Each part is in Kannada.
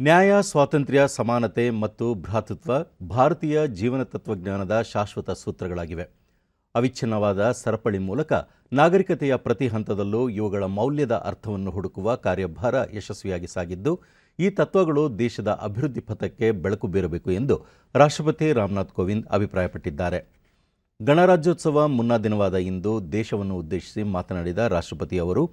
ನ್ಯಾಯ, ಸ್ವಾತಂತ್ರ್ಯ, ಸಮಾನತೆ ಮತ್ತು ಭ್ರಾತೃತ್ವ ಭಾರತೀಯ ಜೀವನ ತತ್ವಜ್ಞಾನದ ಶಾಶ್ವತ ಸೂತ್ರಗಳಾಗಿವೆ. ಅವಿಚ್ಛಿನ್ನವಾದ ಸರಪಳಿ ಮೂಲಕ ನಾಗರಿಕತೆಯ ಪ್ರತಿ ಹಂತದಲ್ಲೂ ಇವುಗಳ ಮೌಲ್ಯದ ಅರ್ಥವನ್ನು ಹುಡುಕುವ ಕಾರ್ಯಭಾರ ಯಶಸ್ವಿಯಾಗಿ ಸಾಗಿದ್ದು, ಈ ತತ್ವಗಳು ದೇಶದ ಅಭಿವೃದ್ಧಿ ಪಥಕ್ಕೆ ಬೆಳಕು ಬೀರಬೇಕು ಎಂದು ರಾಷ್ಟ್ರಪತಿ ರಾಮನಾಥ್ ಕೋವಿಂದ್ ಅಭಿಪ್ರಾಯಪಟ್ಟಿದ್ದಾರೆ. ಗಣರಾಜ್ಯೋತ್ಸವ ಮುನ್ನಾ ದಿನವಾದ ಇಂದು ದೇಶವನ್ನು ಉದ್ದೇಶಿಸಿ ಮಾತನಾಡಿದ ರಾಷ್ಟ್ರಪತಿ ಅವರು,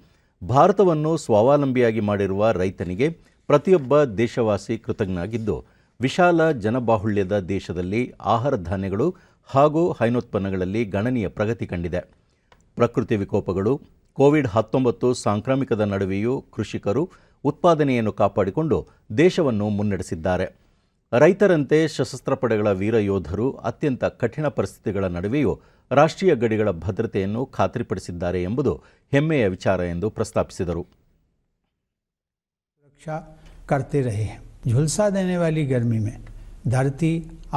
ಭಾರತವನ್ನು ಸ್ವಾವಲಂಬಿಯಾಗಿ ಮಾಡಿರುವ ರೈತನಿಗೆ ಪ್ರತಿಯೊಬ್ಬ ದೇಶವಾಸಿ ಕೃತಜ್ಞನಾಗಿದ್ದು, ವಿಶಾಲ ಜನಬಾಹುಳ್ಯದ ದೇಶದಲ್ಲಿ ಆಹಾರ ಧಾನ್ಯಗಳು ಹಾಗೂ ಹೈನೋತ್ಪನ್ನಗಳಲ್ಲಿ ಗಣನೀಯ ಪ್ರಗತಿ ಕಂಡಿದೆ. ಪ್ರಕೃತಿ ವಿಕೋಪಗಳು, ಕೋವಿಡ್-19 ಸಾಂಕ್ರಾಮಿಕದ ನಡುವೆಯೂ ಕೃಷಿಕರು ಉತ್ಪಾದನೆಯನ್ನು ಕಾಪಾಡಿಕೊಂಡು ದೇಶವನ್ನು ಮುನ್ನಡೆಸಿದ್ದಾರೆ. ರೈತರಂತೆ ಸಶಸ್ತ್ರ ಪಡೆಗಳ ವೀರ ಯೋಧರು ಅತ್ಯಂತ ಕಠಿಣ ಪರಿಸ್ಥಿತಿಗಳ ನಡುವೆಯೂ ರಾಷ್ಟ್ರೀಯ ಗಡಿಗಳ ಭದ್ರತೆಯನ್ನು ಖಾತ್ರಿಪಡಿಸಿದ್ದಾರೆ ಎಂಬುದು ಹೆಮ್ಮೆಯ ವಿಚಾರ ಎಂದು ಪ್ರಸ್ತಾಪಿಸಿದರು. सुरक्षा करते रहे हैं। झुलसा देने वाली गर्मी में धरती,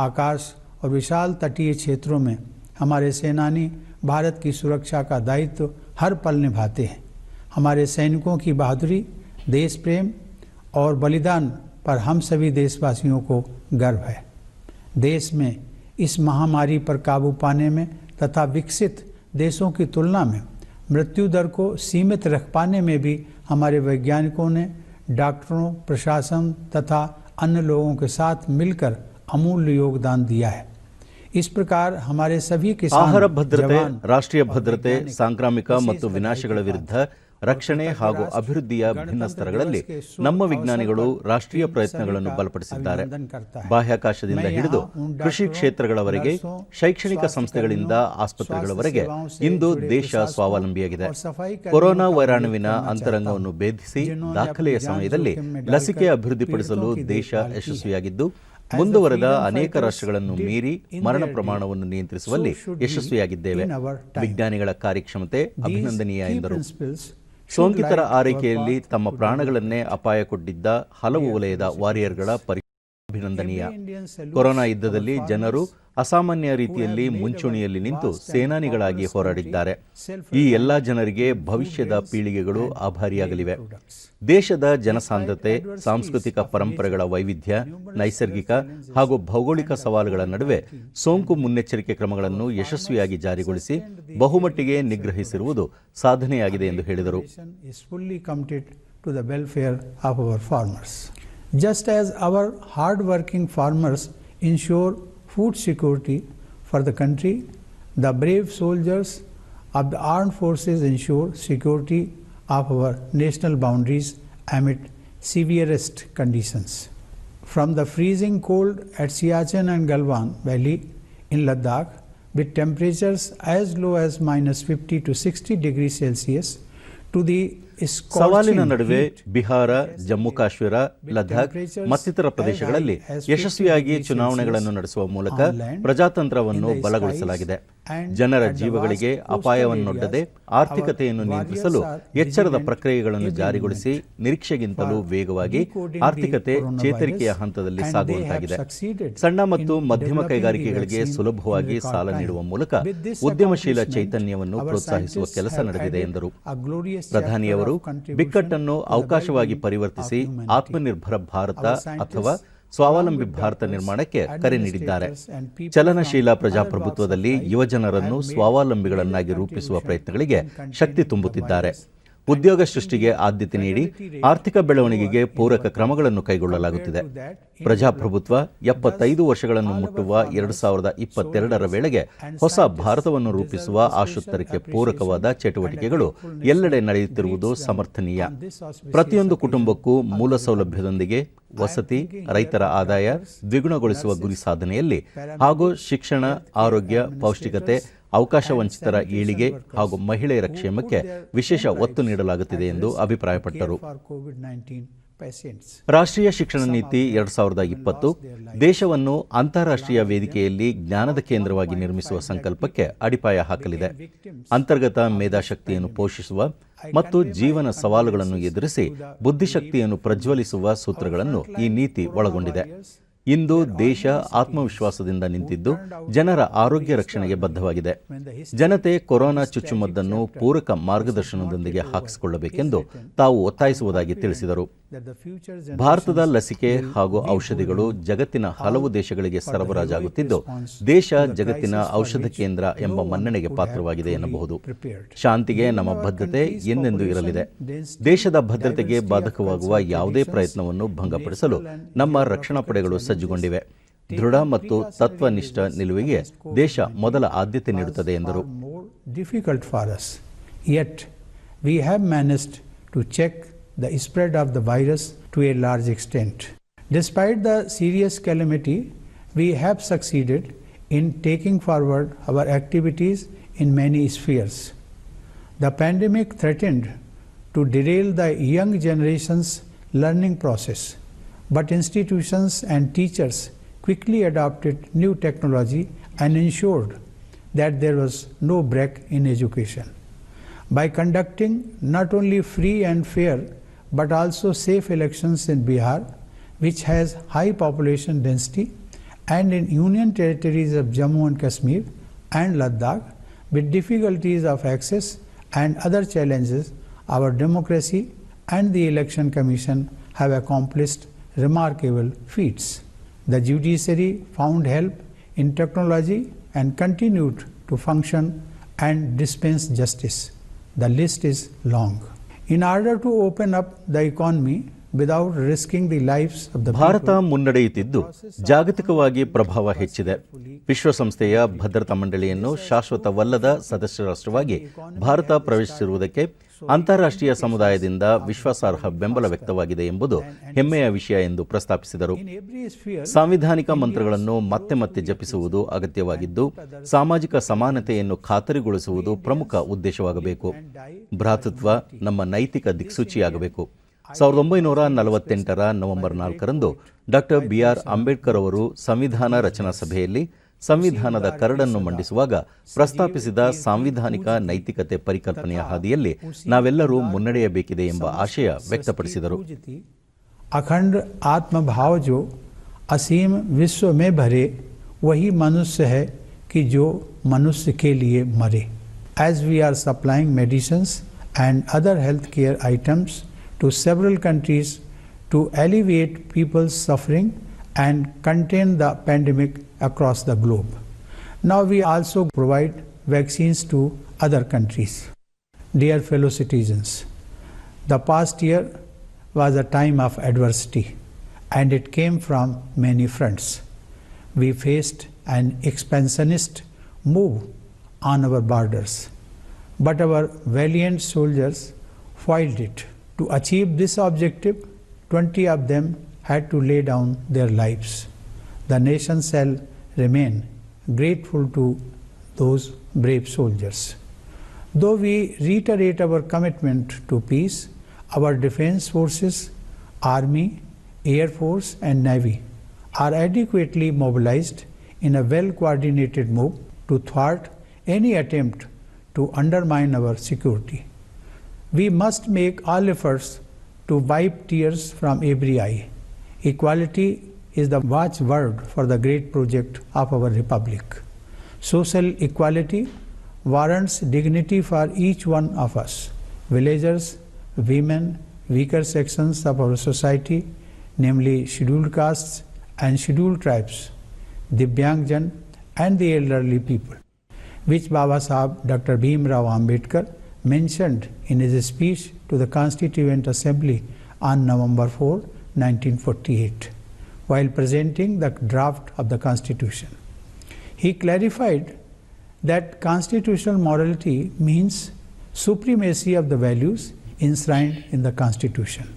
आकाश और विशाल तटीय क्षेत्रों में हमारे सेनानी भारत की सुरक्षा का दायित्व हर पल निभाते हैं। हमारे सैनिकों की बहादुरी, देश प्रेम और बलिदान पर हम सभी देशवासियों को गर्व है। देश में इस महामारी पर काबू पाने में तथा विकसित देशों की तुलना में मृत्यु दर को सीमित रख पाने में भी हमारे वैज्ञानिकों ने डॉक्टरों, प्रशासन तथा अन्य लोगों के साथ मिलकर अमूल्य योगदान दिया है। इस प्रकार हमारे सभी किसान, ಆಹಾರ ಭದ್ರತೆ, ರಾಷ್ಟ್ರೀಯ ಭದ್ರತೆ, ಸಾಂಕ್ರಾಮಿಕ ಮತ್ತು ವಿನಾಶಗಳ ವಿರುದ್ಧ ರಕ್ಷಣೆ ಹಾಗೂ ಅಭಿವೃದ್ಧಿಯ ಭಿನ್ನ ಸ್ತರಗಳಲ್ಲಿ ನಮ್ಮ ವಿಜ್ಞಾನಿಗಳು ರಾಷ್ಟ್ರೀಯ ಪ್ರಯತ್ನಗಳನ್ನು ಬಲಪಡಿಸಿದ್ದಾರೆ. ಬಾಹ್ಯಾಕಾಶದಿಂದ ಹಿಡಿದು ಕೃಷಿ ಕ್ಷೇತ್ರಗಳವರೆಗೆ, ಶೈಕ್ಷಣಿಕ ಸಂಸ್ಥೆಗಳಿಂದ ಆಸ್ಪತ್ರೆಗಳವರೆಗೆ ಇಂದು ದೇಶ ಸ್ವಾವಲಂಬಿಯಾಗಿದೆ. ಕೊರೋನಾ ವೈರಾಣುವಿನ ಅಂತರಂಗವನ್ನು ಭೇದಿಸಿ ದಾಖಲೆಯ ಸಮಯದಲ್ಲಿ ಲಸಿಕೆ ಅಭಿವೃದ್ಧಿಪಡಿಸಲು ದೇಶ ಯಶಸ್ವಿಯಾಗಿದ್ದು, ಮುಂದುವರೆದ ಅನೇಕ ರಾಷ್ಟ್ರಗಳನ್ನು ಮೀರಿ ಮರಣ ಪ್ರಮಾಣವನ್ನು ನಿಯಂತ್ರಿಸುವಲ್ಲಿ ಯಶಸ್ವಿಯಾಗಿದ್ದೇವೆ. ವಿಜ್ಞಾನಿಗಳ ಕಾರ್ಯಕ್ಷಮತೆ ಅಭಿನಂದನೀಯ ಎಂದರು. ಸೋಂಕಿತರ ಆರೈಕೆಯಲ್ಲಿ ತಮ್ಮ ಪ್ರಾಣಗಳನ್ನೇ ಅಪಾಯಕ್ಕೊಡ್ಡಿದ್ದ ಹಲವು ವಲಯದ ವಾರಿಯರ್ಗಳ ಅಭಿನಂದನೀಯ. ಕೊರೋನಾ ಯುದ್ಧದಲ್ಲಿ ಜನರು ಅಸಾಮಾನ್ಯ ರೀತಿಯಲ್ಲಿ ಮುಂಚೂಣಿಯಲ್ಲಿ ನಿಂತು ಸೇನಾನಿಗಳಾಗಿ ಹೋರಾಡಿದ್ದಾರೆ. ಈ ಎಲ್ಲ ಜನರಿಗೆ ಭವಿಷ್ಯದ ಪೀಳಿಗೆಗಳು ಆಭಾರಿಯಾಗಲಿವೆ. ದೇಶದ ಜನಸಾಂದ್ರತೆ, ಸಾಂಸ್ಕೃತಿಕ ಪರಂಪರೆಗಳ ವೈವಿಧ್ಯ, ನೈಸರ್ಗಿಕ ಹಾಗೂ ಭೌಗೋಳಿಕ ಸವಾಲುಗಳ ನಡುವೆ ಸೋಂಕು ಮುನ್ನೆಚ್ಚರಿಕೆ ಕ್ರಮಗಳನ್ನು ಯಶಸ್ವಿಯಾಗಿ ಜಾರಿಗೊಳಿಸಿ ಬಹುಮಟ್ಟಿಗೆ ನಿಗ್ರಹಿಸಿರುವುದು ಸಾಧನೆಯಾಗಿದೆ ಎಂದು ಹೇಳಿದರು. Just as our hard-working farmers ensure food security for the country, the brave soldiers of the armed forces ensure security of our national boundaries amid severest conditions. From the freezing cold at Siachen and Galwan Valley in Ladakh, with temperatures as low as -50 to 60 degrees Celsius, to the ಸವಾಲಿನ ನಡುವೆ ಬಿಹಾರ, ಜಮ್ಮು ಕಾಶ್ಮೀರ, ಲದ್ದಾಖ್ ಮತ್ತಿತರ ಪ್ರದೇಶಗಳಲ್ಲಿ ಯಶಸ್ವಿಯಾಗಿ ಚುನಾವಣೆಗಳನ್ನು ನಡೆಸುವ ಮೂಲಕ ಪ್ರಜಾತಂತ್ರವನ್ನು ಬಲಗೊಳಿಸಲಾಗಿದೆ. ಜನರ ಜೀವಗಳಿಗೆ ಅಪಾಯವನ್ನೊಡ್ಡದೆ ಆರ್ಥಿಕತೆಯನ್ನು ನಿಯಂತ್ರಿಸಲು ಎಚ್ಚರದ ಪ್ರಕ್ರಿಯೆಗಳನ್ನು ಜಾರಿಗೊಳಿಸಿ ನಿರೀಕ್ಷೆಗಿಂತಲೂ ವೇಗವಾಗಿ ಆರ್ಥಿಕತೆ ಚೇತರಿಕೆಯ ಹಂತದಲ್ಲಿ ಸಾಗುವಂತಾಗಿದೆ. ಸಣ್ಣ ಮತ್ತು ಮಧ್ಯಮ ಕೈಗಾರಿಕೆಗಳಿಗೆ ಸುಲಭವಾಗಿ ಸಾಲ ನೀಡುವ ಮೂಲಕ ಉದ್ಯಮಶೀಲ ಚೈತನ್ಯವನ್ನು ಪ್ರೋತ್ಸಾಹಿಸುವ ಕೆಲಸ ನಡೆದಿದೆ ಎಂದರು. ಪ್ರಧಾನಿಯವರು ಬಿಕ್ಕಟ್ಟನ್ನು ಅವಕಾಶವಾಗಿ ಪರಿವರ್ತಿಸಿ ಆತ್ಮನಿರ್ಭರ ಭಾರತ ಅಥವಾ ಸ್ವಾವಲಂಬಿ ಭಾರತ ನಿರ್ಮಾಣಕ್ಕೆ ಕರೆ ನೀಡಿದ್ದಾರೆ. ಚಲನಶೀಲ ಪ್ರಜಾಪ್ರಭುತ್ವದಲ್ಲಿ ಯುವಜನರನ್ನು ಸ್ವಾವಲಂಬಿಗಳನ್ನಾಗಿ ರೂಪಿಸುವ ಪ್ರಯತ್ನಗಳಿಗೆ ಶಕ್ತಿ ತುಂಬುತ್ತಿದ್ದಾರೆ. ಉದ್ಯೋಗ ಸೃಷ್ಟಿಗೆ ಆದ್ಯತೆ ನೀಡಿ ಆರ್ಥಿಕ ಬೆಳವಣಿಗೆಗೆ ಪೂರಕ ಕ್ರಮಗಳನ್ನು ಕೈಗೊಳ್ಳಲಾಗುತ್ತಿದೆ. ಪ್ರಜಾಪ್ರಭುತ್ವ 75 ವರ್ಷಗಳನ್ನು ಮುಟ್ಟುವ 2022ರ ವೇಳೆಗೆ ಹೊಸ ಭಾರತವನ್ನು ರೂಪಿಸುವ ಆಶೋತ್ತರಕ್ಕೆ ಪೂರಕವಾದ ಚಟುವಟಿಕೆಗಳು ಎಲ್ಲೆಡೆ ನಡೆಯುತ್ತಿರುವುದು ಸಮರ್ಥನೀಯ. ಪ್ರತಿಯೊಂದು ಕುಟುಂಬಕ್ಕೂ ಮೂಲ ಸೌಲಭ್ಯದೊಂದಿಗೆ ವಸತಿ, ರೈತರ ಆದಾಯ ದ್ವಿಗುಣಗೊಳಿಸುವ ಗುರಿ ಸಾಧನೆಯಲ್ಲಿ ಹಾಗೂ ಶಿಕ್ಷಣ, ಆರೋಗ್ಯ, ಪೌಷ್ಟಿಕತೆ, ಅವಕಾಶ ವಂಚಿತರ ಏಳಿಗೆ ಹಾಗೂ ಮಹಿಳೆಯರ ಕ್ಷೇಮಕ್ಕೆ ವಿಶೇಷ ಒತ್ತು ನೀಡಲಾಗುತ್ತಿದೆ ಎಂದು ಅಭಿಪ್ರಾಯಪಟ್ಟರು. ರಾಷ್ಟ್ರೀಯ ಶಿಕ್ಷಣ ನೀತಿ 2020 ದೇಶವನ್ನು ಅಂತಾರಾಷ್ಟ್ರೀಯ ವೇದಿಕೆಯಲ್ಲಿ ಜ್ಞಾನದ ಕೇಂದ್ರವಾಗಿ ನಿರ್ಮಿಸುವ ಸಂಕಲ್ಪಕ್ಕೆ ಅಡಿಪಾಯ ಹಾಕಲಿದೆ. ಅಂತರ್ಗತ ಮೇಧಾಶಕ್ತಿಯನ್ನು ಪೋಷಿಸುವ ಮತ್ತು ಜೀವನ ಸವಾಲುಗಳನ್ನು ಎದುರಿಸಿ ಬುದ್ಧಿಶಕ್ತಿಯನ್ನು ಪ್ರಜ್ವಲಿಸುವ ಸೂತ್ರಗಳನ್ನು ಈ ನೀತಿ ಒಳಗೊಂಡಿದೆ. ಇಂದು ದೇಶ ಆತ್ಮವಿಶ್ವಾಸದಿಂದ ನಿಂತಿದ್ದು ಜನರ ಆರೋಗ್ಯ ರಕ್ಷಣೆಗೆ ಬದ್ಧವಾಗಿದೆ. ಜನತೆ ಕೊರೋನಾ ಚುಚ್ಚುಮದ್ದನ್ನು ಪೂರಕ ಮಾರ್ಗದರ್ಶನದೊಂದಿಗೆ ಹಾಕಿಸಿಕೊಳ್ಳಬೇಕೆಂದು ತಾವು ಒತ್ತಾಯಿಸುವುದಾಗಿ ತಿಳಿಸಿದರು. ಭಾರತದ ಲಸಿಕೆ ಹಾಗೂ ಔಷಧಿಗಳು ಜಗತ್ತಿನ ಹಲವು ದೇಶಗಳಿಗೆ ಸರಬರಾಜಾಗುತ್ತಿದ್ದು, ದೇಶ ಜಗತ್ತಿನ ಔಷಧ ಕೇಂದ್ರ ಎಂಬ ಮನ್ನಣೆಗೆ ಪಾತ್ರವಾಗಿದೆ ಎನ್ನಬಹುದು. ಶಾಂತಿಗೆ ನಮ್ಮ ಬದ್ಧತೆ ಎಂದೆಂದೂ ಇರಲಿದೆ. ದೇಶದ ಭದ್ರತೆಗೆ ಬಾಧಕವಾಗುವ ಯಾವುದೇ ಪ್ರಯತ್ನವನ್ನು ಭಂಗಪಡಿಸಲು ನಮ್ಮ ರಕ್ಷಣಾ ಪಡೆಗಳು ಸಜ್ಜುಗೊಂಡಿವೆ. ದೃಢ ಮತ್ತು ತತ್ವನಿಷ್ಠ ನಿಲುವಿಗೆ ದೇಶ ಮೊದಲ ಆದ್ಯತೆ ನೀಡುತ್ತದೆ ಎಂದರು. Difficult for us, yet we have managed to check the spread of the virus to a large extent. Despite the serious calamity, we have succeeded in taking forward our activities in many spheres. The pandemic threatened to derail the young generation's learning process, but institutions and teachers quickly adopted new technology and ensured that there was no break in education. By conducting not only free and fair but also safe elections in Bihar, which has high population density, and in union territories of Jammu and Kashmir and Ladakh, with difficulties of access and other challenges, our democracy and the Election Commission have accomplished remarkable feats. The judiciary found help in technology and continued to function and dispense justice. The list is long. In order to open up the economy without risking the lives of the Bharat people, ಮುನ್ನಡೆಯುತ್ತಿದ್ದು ಜಾಗತಿಕವಾಗಿ ಪ್ರಭಾವ ಹೆಚ್ಚಿದೆ. ವಿಶ್ವಸಂಸ್ಥೆಯ ಭದ್ರತಾ ಮಂಡಳಿಯನ್ನು ಶಾಶ್ವತವಲ್ಲದ ಸದಸ್ಯ ರಾಷ್ಟ್ರವಾಗಿ ಭಾರತ ಪ್ರವೇಶಿಸಿರುವುದಕ್ಕೆ ಅಂತಾರಾಷ್ಟ್ರೀಯ ಸಮುದಾಯದಿಂದ ವಿಶ್ವಾಸಾರ್ಹ ಬೆಂಬಲ ವ್ಯಕ್ತವಾಗಿದೆ ಎಂಬುದು ಹೆಮ್ಮೆಯ ವಿಷಯ ಎಂದು ಪ್ರಸ್ತಾಪಿಸಿದರು. ಸಾಂವಿಧಾನಿಕ ಮಂತ್ರಗಳನ್ನು ಮತ್ತೆ ಮತ್ತೆ ಜಪಿಸುವುದು ಅಗತ್ಯವಾಗಿದ್ದು, ಸಾಮಾಜಿಕ ಸಮಾನತೆಯನ್ನು ಖಾತರಿಗೊಳಿಸುವುದು ಪ್ರಮುಖ ಉದ್ದೇಶವಾಗಬೇಕು. ಭ್ರಾತೃತ್ವ ನಮ್ಮ ನೈತಿಕ ದಿಕ್ಸೂಚಿಯಾಗಬೇಕು. 1948ರ ನವೆಂಬರ್ 4ರಂದು ಡಾಕ್ಟರ್ BR ಅಂಬೇಡ್ಕರ್ ಅವರು ಸಂವಿಧಾನ ರಚನಾ ಸಭೆಯಲ್ಲಿ ಸಂವಿಧಾನದ ಕರಡನ್ನು ಮಂಡಿಸುವಾಗ ಪ್ರಸ್ತಾಪಿಸಿದ ಸಾಂವಿಧಾನಿಕ ನೈತಿಕತೆ ಪರಿಕಲ್ಪನೆಯ ಹಾದಿಯಲ್ಲಿ ನಾವೆಲ್ಲರೂ ಮುನ್ನಡೆಯಬೇಕಿದೆ ಎಂಬ ಆಶಯ ವ್ಯಕ್ತಪಡಿಸಿದರು. अखंड आत्मभाव जो असीम विश्व में भरे वही मनुष्य है कि जो मनुष्य के लिए मरे. As we are supplying medicines and other healthcare items to several countries to alleviate people's suffering and contain the pandemic across the globe. Now we also provide vaccines to other countries. Dear fellow citizens, the past year was a time of adversity and it came from many fronts. We faced an expansionist move on our borders, but our valiant soldiers foiled it. To achieve this objective, 20 of them had to lay down their lives. The nation shall remain grateful to those brave soldiers. Though we reiterate our commitment to peace, our defense forces, Army, Air Force and Navy are adequately mobilized in a well-coordinated move to thwart any attempt to undermine our security. We must make all efforts to wipe tears from every eye. Equality is the watchword for the great project of our republic. Social equality warrants dignity for each one of us. Villagers, women, weaker sections of our society, namely scheduled castes and scheduled tribes, Divyangjan and the elderly people, which Baba Sahib Dr. Bhim Rao Ambedkar mentioned in his speech to the Constituent Assembly on November 4, 1948, while presenting the draft of the Constitution. He clarified that constitutional morality means supremacy of the values enshrined in the Constitution.